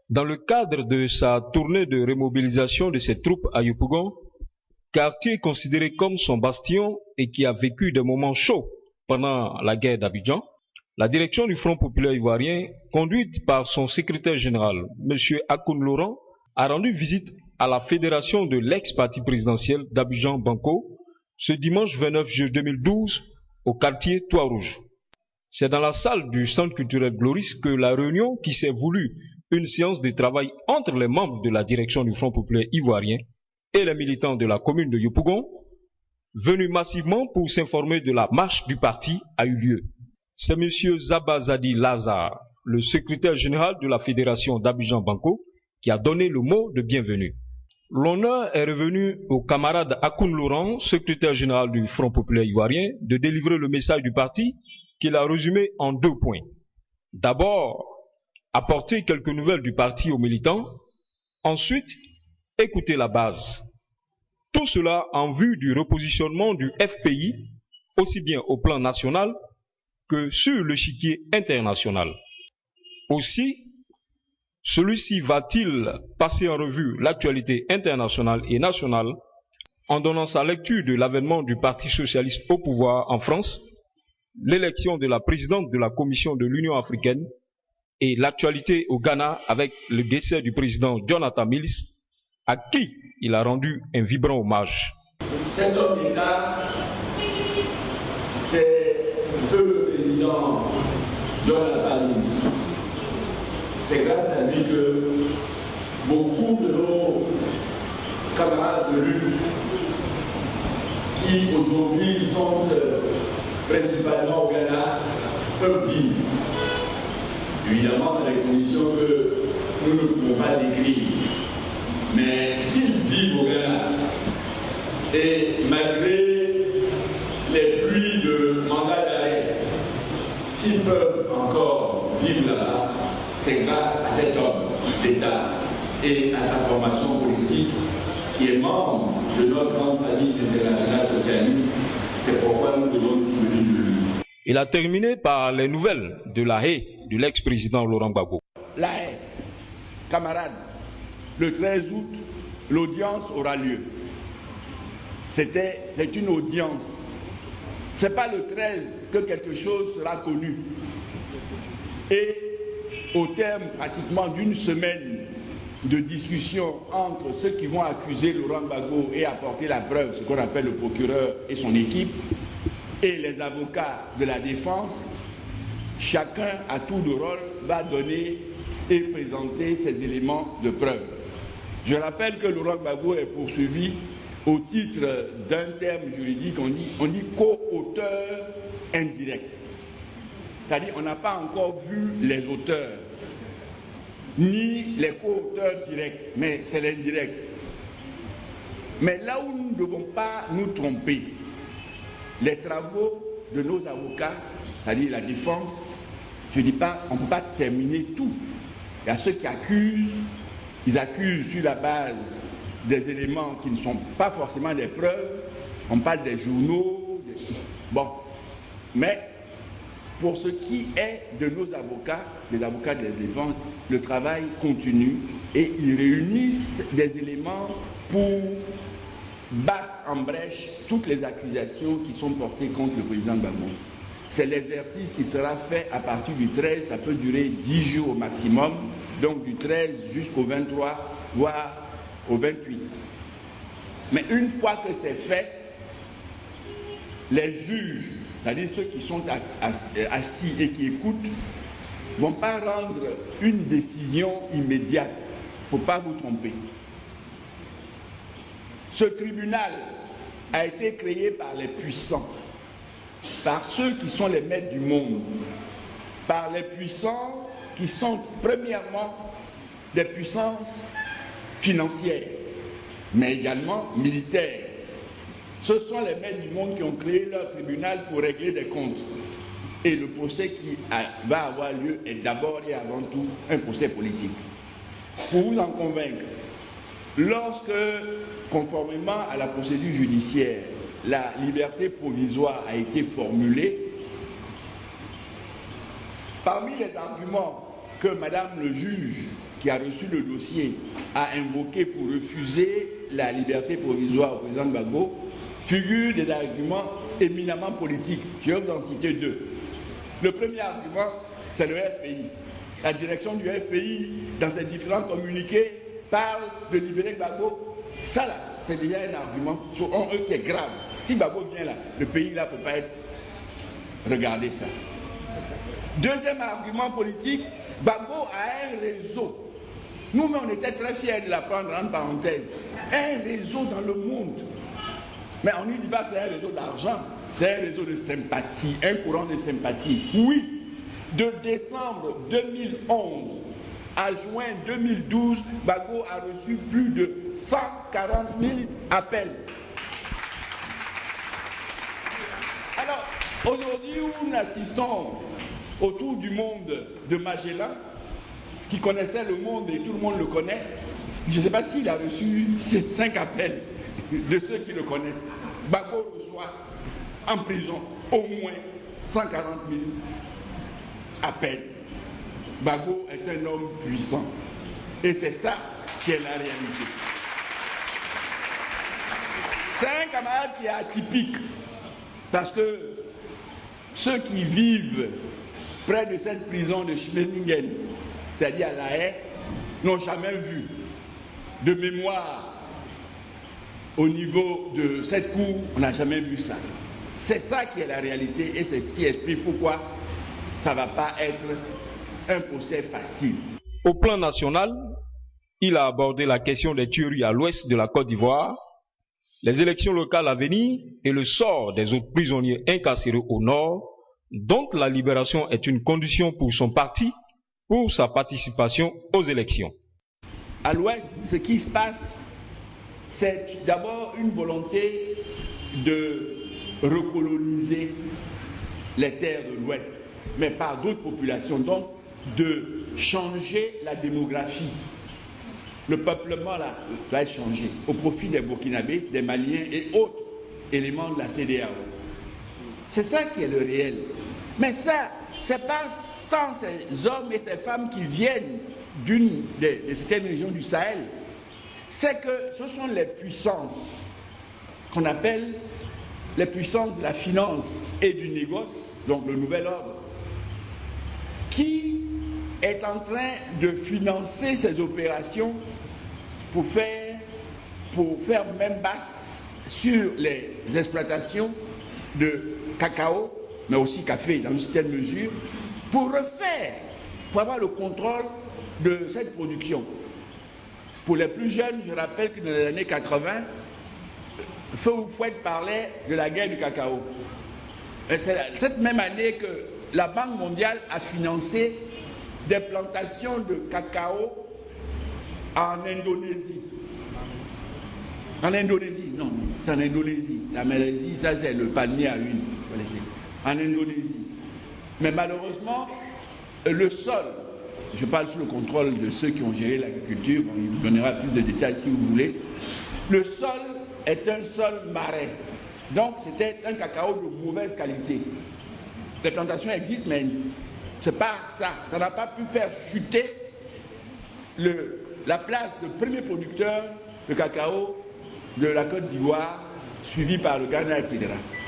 Dans le cadre de sa tournée de remobilisation de ses troupes à Yopougon, quartier considéré comme son bastion et qui a vécu des moments chauds pendant la guerre d'Abidjan, la direction du Front populaire ivoirien, conduite par son secrétaire général, M. Akoun Laurent, a rendu visite à la fédération de l'ex-parti présidentiel d'Abidjan Banco ce dimanche 29 juillet 2012 au quartier Toit-Rouge. C'est dans la salle du Centre culturel Gloris que la réunion, qui s'est voulue une séance de travail entre les membres de la direction du Front populaire ivoirien et les militants de la commune de Yopougon, venus massivement pour s'informer de la marche du parti, a eu lieu. C'est M. Zabazadi Lazare, le secrétaire général de la fédération d'Abidjan Banco, qui a donné le mot de bienvenue. L'honneur est revenu au camarade Akoun Laurent, secrétaire général du Front populaire ivoirien, de délivrer le message du parti qu'il a résumé en 2 points. D'abord, apporter quelques nouvelles du parti aux militants. Ensuite, écouter la base. Tout cela en vue du repositionnement du FPI, aussi bien au plan national que sur l'échiquier international. Aussi, celui-ci va-t-il passer en revue l'actualité internationale et nationale en donnant sa lecture de l'avènement du Parti socialiste au pouvoir en France, l'élection de la présidente de la Commission de l'Union africaine et l'actualité au Ghana avec le décès du président Jonathan Mills, à qui il a rendu un vibrant hommage. Cet homme d'État, c'est le président Jonathan Mills. C'est grâce à lui que beaucoup de nos camarades de lutte qui aujourd'hui sont principalement au Ghana peuvent vivre. Évidemment, dans les conditions que nous ne pouvons pas décrire. Mais s'ils vivent au Ghana, et malgré les pluies de mandat d'arrêt, s'ils peuvent encore vivre là-bas, c'est grâce à cet homme d'État et à sa formation politique qui est membre de notre grande famille internationale socialiste. C'est pourquoi nous devons nous souvenir de lui. Il a terminé par les nouvelles de la haie de l'ex-président Laurent Gbagbo. La haie, camarades, le 13 août, l'audience aura lieu. C'est une audience. Ce n'est pas le 13 que quelque chose sera connu. Et au terme pratiquement d'une semaine de discussion entre ceux qui vont accuser Laurent Gbagbo et apporter la preuve, ce qu'on appelle le procureur et son équipe, et les avocats de la défense, chacun à tour de rôle va donner et présenter ses éléments de preuve. Je rappelle que Laurent Gbagbo est poursuivi au titre d'un terme juridique, on dit co-auteur indirect. C'est-à-dire qu'on n'a pas encore vu les auteurs, ni les co-auteurs directs, mais c'est l'indirect. Mais là où nous ne devons pas nous tromper, les travaux de nos avocats, c'est-à-dire la défense, je ne dis pas, on ne peut pas terminer tout. Il y a ceux qui accusent, ils accusent sur la base des éléments qui ne sont pas forcément des preuves, on parle des journaux, bon, mais pour ce qui est de nos avocats, les avocats de la défense, le travail continue et ils réunissent des éléments pour battre en brèche toutes les accusations qui sont portées contre le président Gbagbo. C'est l'exercice qui sera fait à partir du 13, ça peut durer 10 jours au maximum, donc du 13 jusqu'au 23, voire au 28. Mais une fois que c'est fait, les juges, c'est-à-dire ceux qui sont assis et qui écoutent, ne vont pas rendre une décision immédiate. Il ne faut pas vous tromper. Ce tribunal a été créé par les puissants, par ceux qui sont les maîtres du monde, par les puissants qui sont premièrement des puissances financières, mais également militaires. Ce sont les maîtres du monde qui ont créé leur tribunal pour régler des comptes. Et le procès qui va avoir lieu est d'abord et avant tout un procès politique. Pour vous en convaincre, lorsque, conformément à la procédure judiciaire, la liberté provisoire a été formulée, parmi les arguments que Madame le juge qui a reçu le dossier, a invoqué pour refuser la liberté provisoire au président Gbagbo, figurent des arguments éminemment politiques. Je vais vous en citer deux. Le premier argument, c'est le FPI. La direction du FPI, dans ses différents communiqués, parle de libérer Gbagbo. Ça, là, c'est déjà un argument pour eux qui est grave. Si Gbagbo vient là, le pays là ne peut pas être... Regardez ça. Deuxième argument politique, Gbagbo a un réseau. Nous-mêmes, on était très fiers de la prendre en parenthèse. Un réseau dans le monde. Mais on ne dit pas que c'est un réseau d'argent, c'est un réseau de sympathie, un courant de sympathie. Oui, de décembre 2011 à juin 2012, Gbagbo a reçu plus de 140 000 appels. Alors, aujourd'hui, nous assistons autour du monde de Magellan, qui connaissait le monde et tout le monde le connaît. Je ne sais pas s'il a reçu ces 5 appels de ceux qui le connaissent. Gbagbo reçoit en prison au moins 140 000 appels. Gbagbo est un homme puissant. Et c'est ça qui est la réalité. C'est un camarade qui est atypique. Parce que ceux qui vivent près de cette prison de Schmeningen, c'est-à-dire à La Haye, n'ont jamais vu de mémoire au niveau de cette cour, on n'a jamais vu ça. C'est ça qui est la réalité et c'est ce qui explique pourquoi ça ne va pas être un procès facile. Au plan national, il a abordé la question des tueries à l'ouest de la Côte d'Ivoire, les élections locales à venir et le sort des autres prisonniers incarcérés au nord, dont la libération est une condition pour son parti, pour sa participation aux élections. À l'ouest, ce qui se passe, c'est d'abord une volonté de recoloniser les terres de l'ouest, mais par d'autres populations, donc de changer la démographie. Le peuplement là doit être changé au profit des Burkinabés, des Maliens et autres éléments de la CEDEAO. C'est ça qui est le réel. Mais ça, c'est pas tant ces hommes et ces femmes qui viennent de certaines régions du Sahel, c'est que ce sont les puissances qu'on appelle les puissances de la finance et du négoce, donc le nouvel ordre, qui est en train de financer ces opérations pour faire main basse sur les exploitations de cacao, mais aussi café dans une certaine mesure, pour avoir le contrôle de cette production. Pour les plus jeunes, je rappelle que dans les années 80, Feu Houphouët parlait de la guerre du cacao. C'est cette même année que la Banque mondiale a financé des plantations de cacao en Indonésie. En Indonésie, non, c'est en Indonésie. La Malaisie, ça c'est le palmier à huile. En Indonésie. Mais malheureusement, le sol, je parle sous le contrôle de ceux qui ont géré l'agriculture, bon, il vous donnera plus de détails si vous voulez. Le sol est un sol marais. Donc c'était un cacao de mauvaise qualité. Les plantations existent, mais c'est pas ça. Ça n'a pas pu faire chuter la place de premier producteur de cacao de la Côte d'Ivoire, suivi par le Ghana, etc.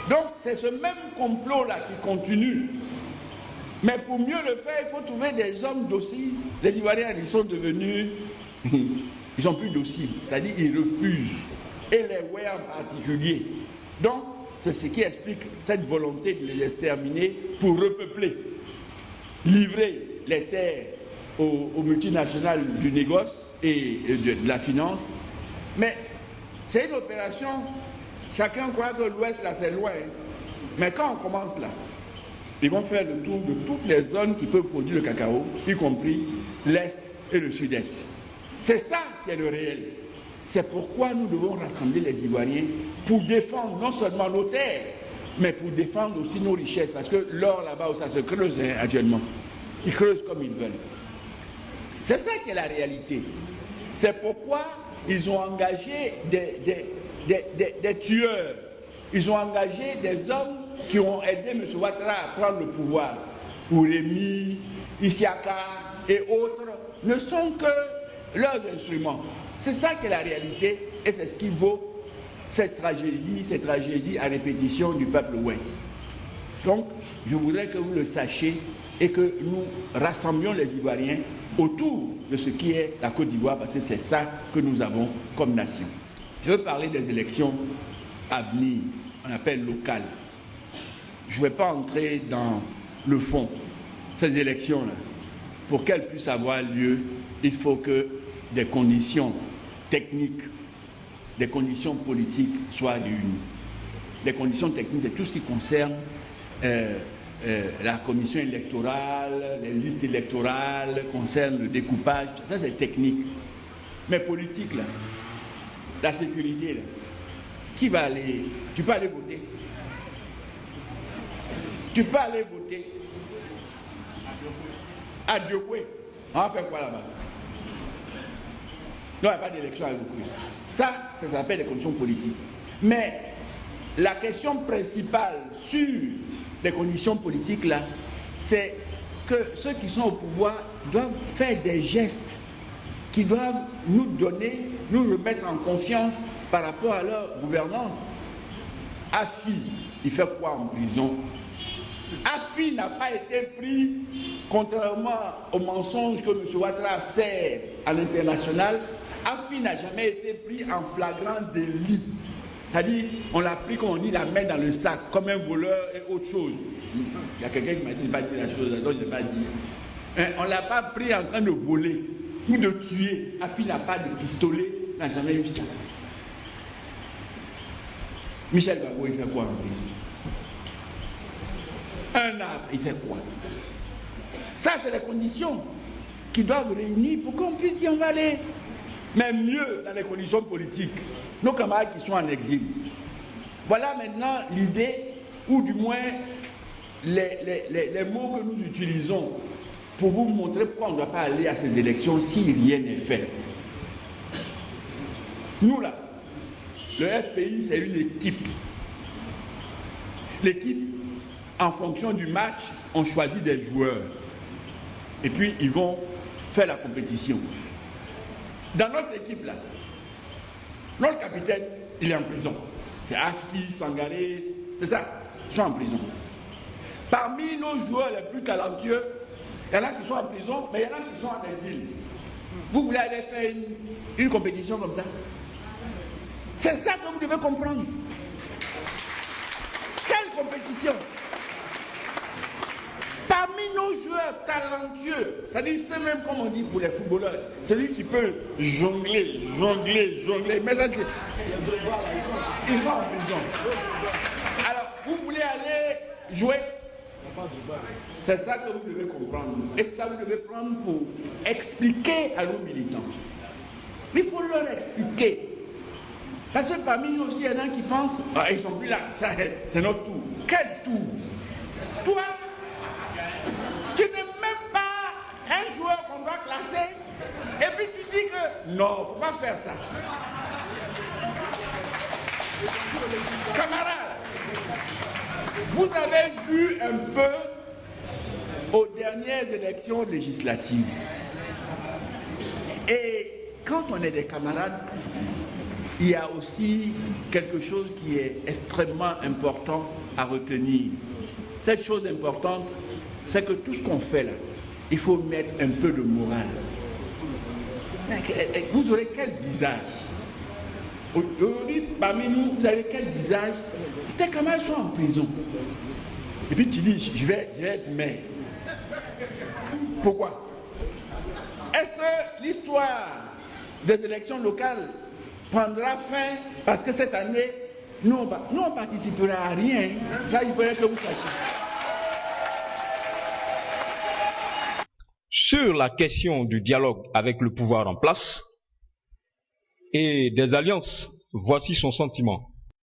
Donc c'est ce même complot-là qui continue. Mais pour mieux le faire, il faut trouver des hommes dociles. Les Ivoiriens, ils sont devenus... ils sont plus dociles. C'est-à-dire ils refusent. Et les Ouais en particulier. Donc, c'est ce qui explique cette volonté de les exterminer pour repeupler. Livrer les terres aux multinationales du négoce et de la finance. Mais c'est une opération, chacun croit que l'Ouest, là, c'est loin. Mais quand on commence là, ils vont faire le tour de toutes les zones qui peuvent produire le cacao, y compris l'Est et le Sud-Est. C'est ça qui est le réel. C'est pourquoi nous devons rassembler les Ivoiriens pour défendre non seulement nos terres, mais pour défendre aussi nos richesses. Parce que l'or là-bas où ça se creuse actuellement, ils creusent comme ils veulent. C'est ça qui est la réalité. C'est pourquoi ils ont engagé des tueurs. Ils ont engagé des hommes qui ont aidé M. Ouattara à prendre le pouvoir. Ouremi, Isiaka, et autres ne sont que leurs instruments. C'est ça qui est la réalité et c'est ce qui vaut cette tragédie à répétition du peuple ouest. Donc, je voudrais que vous le sachiez et que nous rassemblions les Ivoiriens autour de ce qui est la Côte d'Ivoire, parce que c'est ça que nous avons comme nation. Je veux parler des élections à venir, on appelle locales. Je ne vais pas entrer dans le fond. Ces élections-là, pour qu'elles puissent avoir lieu, il faut que des conditions techniques, des conditions politiques soient réunies. Les conditions techniques, c'est tout ce qui concerne la commission électorale, les listes électorales, concerne le découpage, ça c'est technique. Mais politique, là, la sécurité, là, qui va aller? Tu peux aller voter. Tu peux aller voter. À Diokwe. On va faire quoi là-bas? Non, il n'y a pas d'élection à Diokwe. Ça s'appelle des conditions politiques. Mais la question principale sur les conditions politiques là, c'est que ceux qui sont au pouvoir doivent faire des gestes qui doivent nous donner, nous remettre en confiance par rapport à leur gouvernance. Afi, il fait quoi en prison? Afi n'a pas été pris, contrairement au mensonge que M. Ouattara sert à l'international, Afi n'a jamais été pris en flagrant délit. C'est-à-dire, on l'a pris, comme on dit, la main dans le sac, comme un voleur et autre chose. Il y a quelqu'un qui m'a dit, il n'a pas dit la chose, donc je ne vais pas dire. On ne l'a pas pris en train de voler ou de tuer. Afi n'a pas de pistolet, n'a jamais eu ça. Michel Gbagbo, il fait quoi en prison? Un arbre, il fait quoi? Ça, c'est les conditions qui doivent réunir pour qu'on puisse dire on va aller. Mais mieux dans les conditions politiques. Nos camarades qui sont en exil. Voilà maintenant l'idée, ou du moins les mots que nous utilisons pour vous montrer pourquoi on ne doit pas aller à ces élections si rien n'est fait. Nous là, le FPI c'est une équipe. L'équipe, en fonction du match, on choisit des joueurs. Et puis ils vont faire la compétition. Dans notre équipe là, notre capitaine, il est en prison. C'est Afi, Sangaré, c'est ça, ils sont en prison. Parmi nos joueurs les plus talentueux, il y en a qui sont en prison, mais il y en a qui sont en exil. Vous voulez aller faire une compétition comme ça? C'est ça que vous devez comprendre. Quelle compétition? Parmi nos joueurs talentueux, c'est-à-dire c'est même comme on dit pour les footballeurs, celui qui peut jongler, mais ça c'est... Ils sont en prison. Alors, vous voulez aller jouer? C'est ça que vous devez comprendre. Et ça vous devez prendre pour expliquer à nos militants. Mais il faut leur expliquer. Parce que parmi nous aussi, il y en a qui pensent, ah, ils ne sont plus là, c'est notre tour. Quel tour? Toi, tu n'es même pas un joueur qu'on doit classer, et puis tu dis que non, il ne faut pas faire ça. Camarades, vous avez vu un peu aux dernières élections législatives. Et quand on est des camarades, il y a aussi quelque chose qui est extrêmement important à retenir. Cette chose importante, c'est que tout ce qu'on fait là, il faut mettre un peu de morale. Vous aurez quel visage? Aujourd'hui, parmi nous, vous avez quel visage? Tes camarades sont en prison. Et puis tu dis, je vais être maire. Pourquoi? Est-ce que l'histoire des élections locales prendra fin parce que cette année, nous on participera à rien? Ça, il faudrait que vous sachiez. Sur la question du dialogue avec le pouvoir en place et des alliances, voici son sentiment.